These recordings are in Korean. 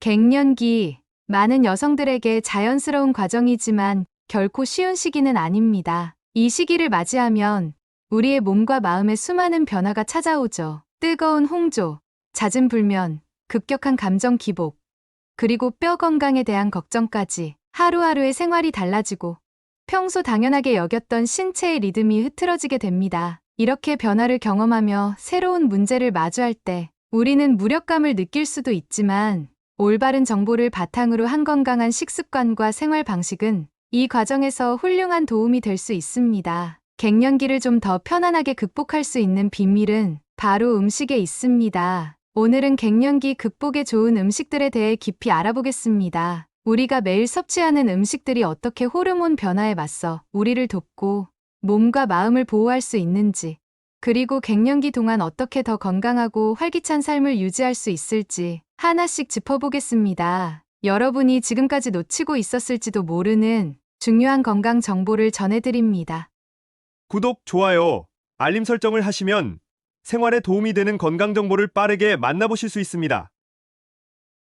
갱년기, 많은 여성들에게 자연스러운 과정이지만 결코 쉬운 시기는 아닙니다. 이 시기를 맞이하면 우리의 몸과 마음에 수많은 변화가 찾아오죠. 뜨거운 홍조, 잦은 불면, 급격한 감정 기복, 그리고 뼈 건강에 대한 걱정까지 하루하루의 생활이 달라지고 평소 당연하게 여겼던 신체의 리듬이 흐트러지게 됩니다. 이렇게 변화를 경험하며 새로운 문제를 마주할 때 우리는 무력감을 느낄 수도 있지만 올바른 정보를 바탕으로 한 건강한 식습관과 생활 방식은 이 과정에서 훌륭한 도움이 될 수 있습니다. 갱년기를 좀 더 편안하게 극복할 수 있는 비밀은 바로 음식에 있습니다. 오늘은 갱년기 극복에 좋은 음식들에 대해 깊이 알아보겠습니다. 우리가 매일 섭취하는 음식들이 어떻게 호르몬 변화에 맞서 우리를 돕고 몸과 마음을 보호할 수 있는지, 그리고 갱년기 동안 어떻게 더 건강하고 활기찬 삶을 유지할 수 있을지 하나씩 짚어보겠습니다. 여러분이 지금까지 놓치고 있었을지도 모르는 중요한 건강 정보를 전해드립니다. 구독, 좋아요, 알림 설정을 하시면 생활에 도움이 되는 건강 정보를 빠르게 만나보실 수 있습니다.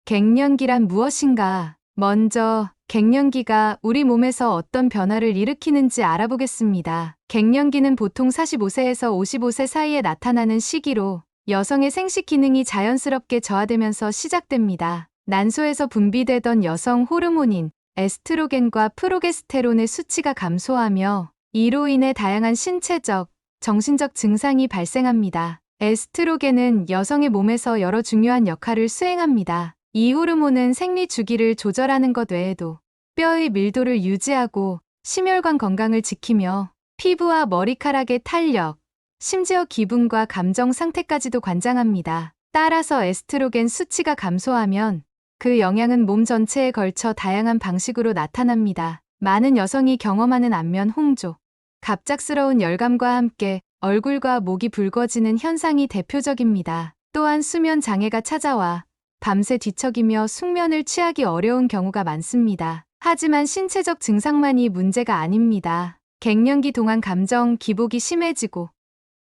갱년기란 무엇인가? 먼저 갱년기가 우리 몸에서 어떤 변화를 일으키는지 알아보겠습니다. 갱년기는 보통 45세에서 55세 사이에 나타나는 시기로 여성의 생식 기능이 자연스럽게 저하되면서 시작됩니다. 난소에서 분비되던 여성 호르몬인 에스트로겐과 프로게스테론의 수치가 감소하며 이로 인해 다양한 신체적, 정신적 증상이 발생합니다. 에스트로겐은 여성의 몸에서 여러 중요한 역할을 수행합니다. 이 호르몬은 생리 주기를 조절하는 것 외에도 뼈의 밀도를 유지하고 심혈관 건강을 지키며 피부와 머리카락의 탄력, 심지어 기분과 감정 상태까지도 관장합니다. 따라서 에스트로겐 수치가 감소하면 그 영향은 몸 전체에 걸쳐 다양한 방식으로 나타납니다. 많은 여성이 경험하는 안면 홍조, 갑작스러운 열감과 함께 얼굴과 목이 붉어지는 현상이 대표적입니다. 또한 수면 장애가 찾아와 밤새 뒤척이며 숙면을 취하기 어려운 경우가 많습니다. 하지만 신체적 증상만이 문제가 아닙니다. 갱년기 동안 감정 기복이 심해지고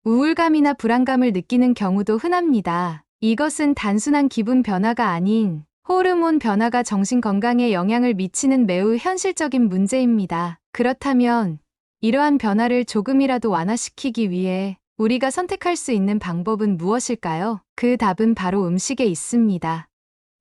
우울감이나 불안감을 느끼는 경우도 흔합니다. 이것은 단순한 기분 변화가 아닌 호르몬 변화가 정신 건강에 영향을 미치는 매우 현실적인 문제입니다. 그렇다면 이러한 변화를 조금이라도 완화시키기 위해 우리가 선택할 수 있는 방법은 무엇일까요? 그 답은 바로 음식에 있습니다.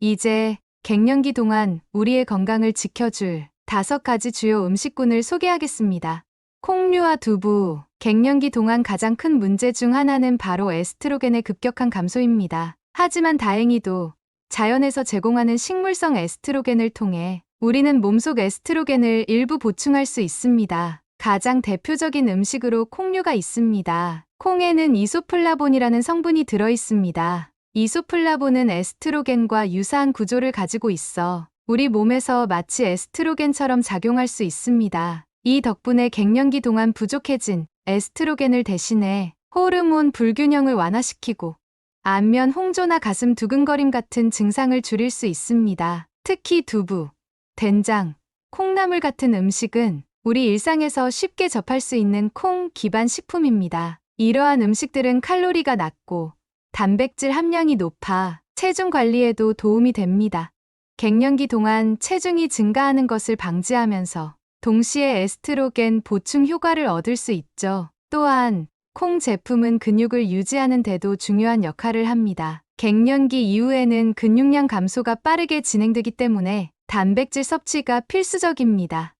이제 갱년기 동안 우리의 건강을 지켜줄 5가지 주요 음식군을 소개하겠습니다. 콩류와 두부. 갱년기 동안 가장 큰 문제 중 하나는 바로 에스트로겐의 급격한 감소입니다. 하지만 다행히도 자연에서 제공하는 식물성 에스트로겐을 통해 우리는 몸속 에스트로겐을 일부 보충할 수 있습니다. 가장 대표적인 음식으로 콩류가 있습니다. 콩에는 이소플라본이라는 성분이 들어있습니다. 이소플라본은 에스트로겐과 유사한 구조를 가지고 있어 우리 몸에서 마치 에스트로겐처럼 작용할 수 있습니다. 이 덕분에 갱년기 동안 부족해진 에스트로겐을 대신해 호르몬 불균형을 완화시키고 안면 홍조나 가슴 두근거림 같은 증상을 줄일 수 있습니다. 특히 두부, 된장, 콩나물 같은 음식은 우리 일상에서 쉽게 접할 수 있는 콩 기반 식품입니다. 이러한 음식들은 칼로리가 낮고 단백질 함량이 높아 체중 관리에도 도움이 됩니다. 갱년기 동안 체중이 증가하는 것을 방지하면서 동시에 에스트로겐 보충 효과를 얻을 수 있죠. 또한 콩 제품은 근육을 유지하는 데도 중요한 역할을 합니다. 갱년기 이후에는 근육량 감소가 빠르게 진행되기 때문에 단백질 섭취가 필수적입니다.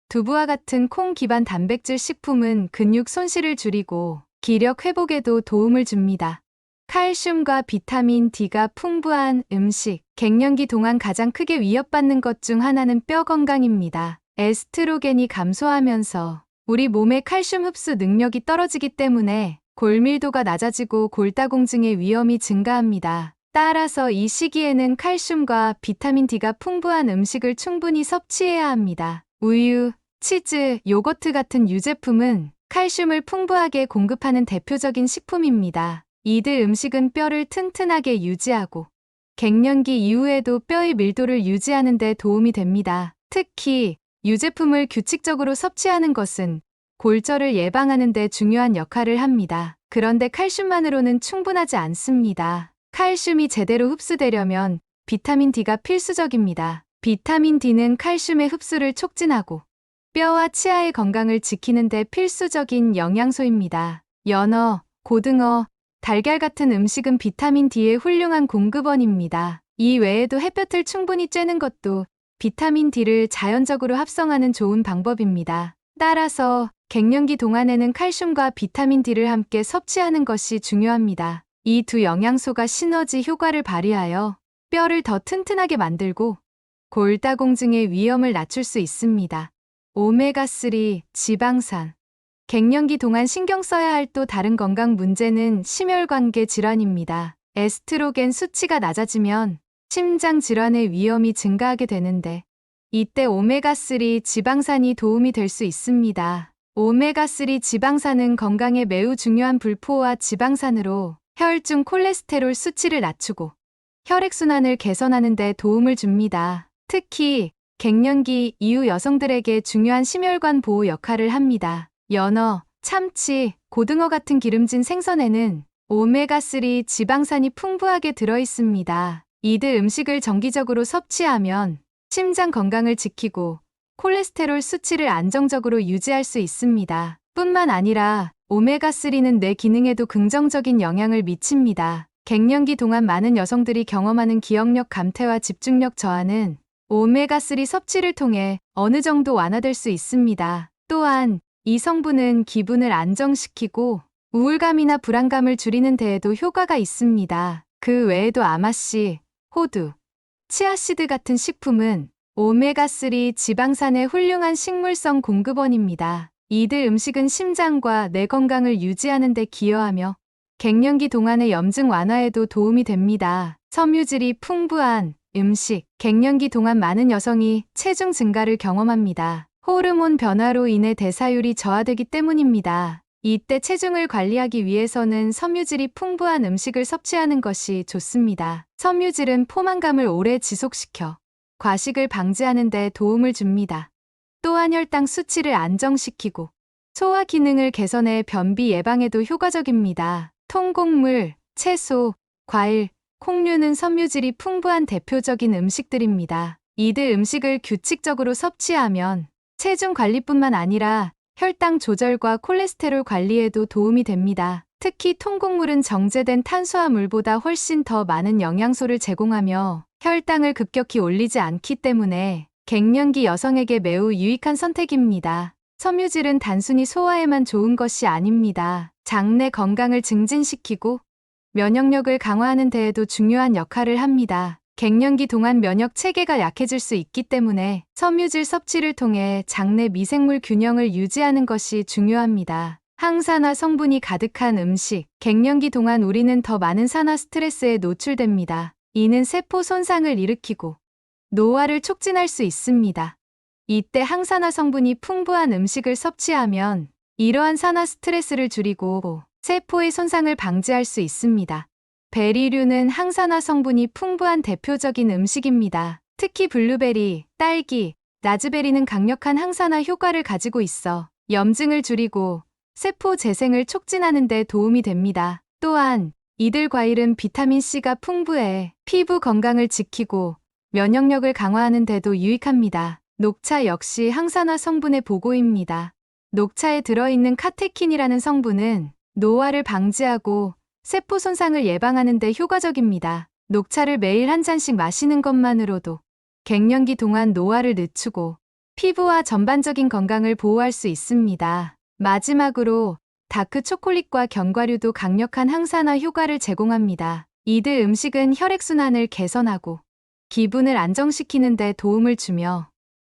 두부와 같은 콩 기반 단백질 식품은 근육 손실을 줄이고 기력 회복에도 도움을 줍니다. 칼슘과 비타민 D가 풍부한 음식. 갱년기 동안 가장 크게 위협받는 것 중 하나는 뼈 건강입니다. 에스트로겐이 감소하면서 우리 몸의 칼슘 흡수 능력이 떨어지기 때문에 골밀도가 낮아지고 골다공증의 위험이 증가합니다. 따라서 이 시기에는 칼슘과 비타민 D가 풍부한 음식을 충분히 섭취해야 합니다. 우유, 치즈, 요거트 같은 유제품은 칼슘을 풍부하게 공급하는 대표적인 식품입니다. 이들 음식은 뼈를 튼튼하게 유지하고 갱년기 이후에도 뼈의 밀도를 유지하는 데 도움이 됩니다. 특히 유제품을 규칙적으로 섭취하는 것은 골절을 예방하는 데 중요한 역할을 합니다. 그런데 칼슘만으로는 충분하지 않습니다. 칼슘이 제대로 흡수되려면 비타민 D가 필수적입니다. 비타민 D는 칼슘의 흡수를 촉진하고 뼈와 치아의 건강을 지키는 데 필수적인 영양소입니다. 연어, 고등어, 달걀 같은 음식은 비타민 D의 훌륭한 공급원입니다. 이 외에도 햇볕을 충분히 쬐는 것도 비타민 D를 자연적으로 합성하는 좋은 방법입니다. 따라서 갱년기 동안에는 칼슘과 비타민 D를 함께 섭취하는 것이 중요합니다. 이 두 영양소가 시너지 효과를 발휘하여 뼈를 더 튼튼하게 만들고 골다공증의 위험을 낮출 수 있습니다. 오메가3, 지방산. 갱년기 동안 신경 써야 할 또 다른 건강 문제는 심혈관계 질환입니다. 에스트로겐 수치가 낮아지면 심장 질환의 위험이 증가하게 되는데 이때 오메가3 지방산이 도움이 될 수 있습니다. 오메가3 지방산은 건강에 매우 중요한 불포화 지방산으로 혈중 콜레스테롤 수치를 낮추고 혈액순환을 개선하는 데 도움을 줍니다. 특히 갱년기 이후 여성들에게 중요한 심혈관 보호 역할을 합니다. 연어, 참치, 고등어 같은 기름진 생선에는 오메가3 지방산이 풍부하게 들어있습니다. 이들 음식을 정기적으로 섭취하면 심장 건강을 지키고 콜레스테롤 수치를 안정적으로 유지할 수 있습니다. 뿐만 아니라 오메가3는 뇌 기능에도 긍정적인 영향을 미칩니다. 갱년기 동안 많은 여성들이 경험하는 기억력 감퇴와 집중력 저하는 오메가3 섭취를 통해 어느 정도 완화될 수 있습니다. 또한 이 성분은 기분을 안정시키고 우울감이나 불안감을 줄이는 데에도 효과가 있습니다. 그 외에도 아마씨, 호두, 치아씨드 같은 식품은 오메가3 지방산의 훌륭한 식물성 공급원입니다. 이들 음식은 심장과 뇌 건강을 유지하는 데 기여하며 갱년기 동안의 염증 완화에도 도움이 됩니다. 섬유질이 풍부한 음식. 갱년기 동안 많은 여성이 체중 증가를 경험합니다. 호르몬 변화로 인해 대사율이 저하되기 때문입니다. 이때 체중을 관리하기 위해서는 섬유질이 풍부한 음식을 섭취하는 것이 좋습니다. 섬유질은 포만감을 오래 지속시켜 과식을 방지하는 데 도움을 줍니다. 또한 혈당 수치를 안정시키고 소화 기능을 개선해 변비 예방에도 효과적입니다. 통곡물, 채소, 과일, 콩류는 섬유질이 풍부한 대표적인 음식들입니다. 이들 음식을 규칙적으로 섭취하면 체중 관리뿐만 아니라 혈당 조절과 콜레스테롤 관리에도 도움이 됩니다. 특히 통곡물은 정제된 탄수화물보다 훨씬 더 많은 영양소를 제공하며 혈당을 급격히 올리지 않기 때문에 갱년기 여성에게 매우 유익한 선택입니다. 섬유질은 단순히 소화에만 좋은 것이 아닙니다. 장내 건강을 증진시키고 면역력을 강화하는 데에도 중요한 역할을 합니다. 갱년기 동안 면역 체계가 약해질 수 있기 때문에 섬유질 섭취를 통해 장내 미생물 균형을 유지하는 것이 중요합니다. 항산화 성분이 가득한 음식. 갱년기 동안 우리는 더 많은 산화 스트레스에 노출됩니다. 이는 세포 손상을 일으키고 노화를 촉진할 수 있습니다. 이때 항산화 성분이 풍부한 음식을 섭취하면 이러한 산화 스트레스를 줄이고 세포의 손상을 방지할 수 있습니다. 베리류는 항산화 성분이 풍부한 대표적인 음식입니다. 특히 블루베리, 딸기, 라즈베리는 강력한 항산화 효과를 가지고 있어 염증을 줄이고 세포 재생을 촉진하는 데 도움이 됩니다. 또한 이들 과일은 비타민C가 풍부해 피부 건강을 지키고 면역력을 강화하는 데도 유익합니다. 녹차 역시 항산화 성분의 보고입니다. 녹차에 들어있는 카테킨이라는 성분은 노화를 방지하고 세포 손상을 예방하는 데 효과적입니다. 녹차를 매일 한 잔씩 마시는 것만으로도 갱년기 동안 노화를 늦추고 피부와 전반적인 건강을 보호할 수 있습니다. 마지막으로 다크 초콜릿과 견과류도 강력한 항산화 효과를 제공합니다. 이들 음식은 혈액순환을 개선하고 기분을 안정시키는 데 도움을 주며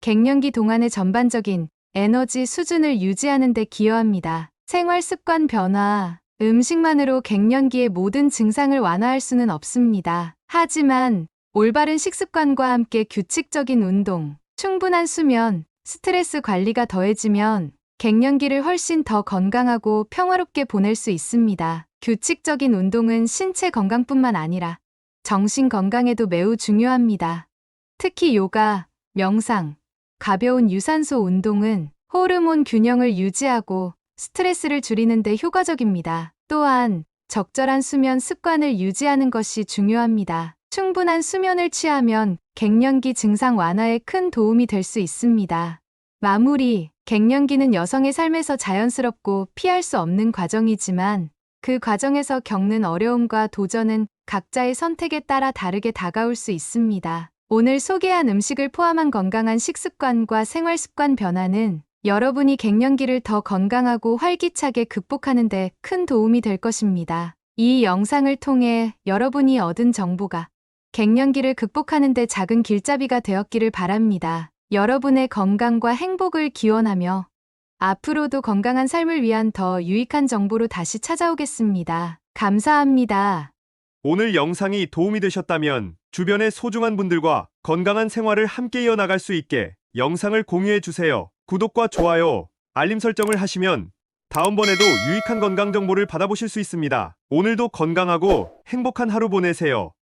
갱년기 동안의 전반적인 에너지 수준을 유지하는 데 기여합니다. 생활 습관 변화. 음식만으로 갱년기의 모든 증상을 완화할 수는 없습니다. 하지만 올바른 식습관과 함께 규칙적인 운동, 충분한 수면, 스트레스 관리가 더해지면 갱년기를 훨씬 더 건강하고 평화롭게 보낼 수 있습니다. 규칙적인 운동은 신체 건강뿐만 아니라 정신 건강에도 매우 중요합니다. 특히 요가, 명상, 가벼운 유산소 운동은 호르몬 균형을 유지하고 스트레스를 줄이는 데 효과적입니다. 또한 적절한 수면 습관을 유지하는 것이 중요합니다. 충분한 수면을 취하면 갱년기 증상 완화에 큰 도움이 될 수 있습니다. 마무리, 갱년기는 여성의 삶에서 자연스럽고 피할 수 없는 과정이지만 그 과정에서 겪는 어려움과 도전은 각자의 선택에 따라 다르게 다가올 수 있습니다. 오늘 소개한 음식을 포함한 건강한 식습관과 생활습관 변화는 여러분이 갱년기를 더 건강하고 활기차게 극복하는 데 큰 도움이 될 것입니다. 이 영상을 통해 여러분이 얻은 정보가 갱년기를 극복하는 데 작은 길잡이가 되었기를 바랍니다. 여러분의 건강과 행복을 기원하며 앞으로도 건강한 삶을 위한 더 유익한 정보로 다시 찾아오겠습니다. 감사합니다. 오늘 영상이 도움이 되셨다면 주변의 소중한 분들과 건강한 생활을 함께 이어나갈 수 있게 영상을 공유해 주세요. 구독과 좋아요, 알림 설정을 하시면 다음번에도 유익한 건강 정보를 받아보실 수 있습니다. 오늘도 건강하고 행복한 하루 보내세요.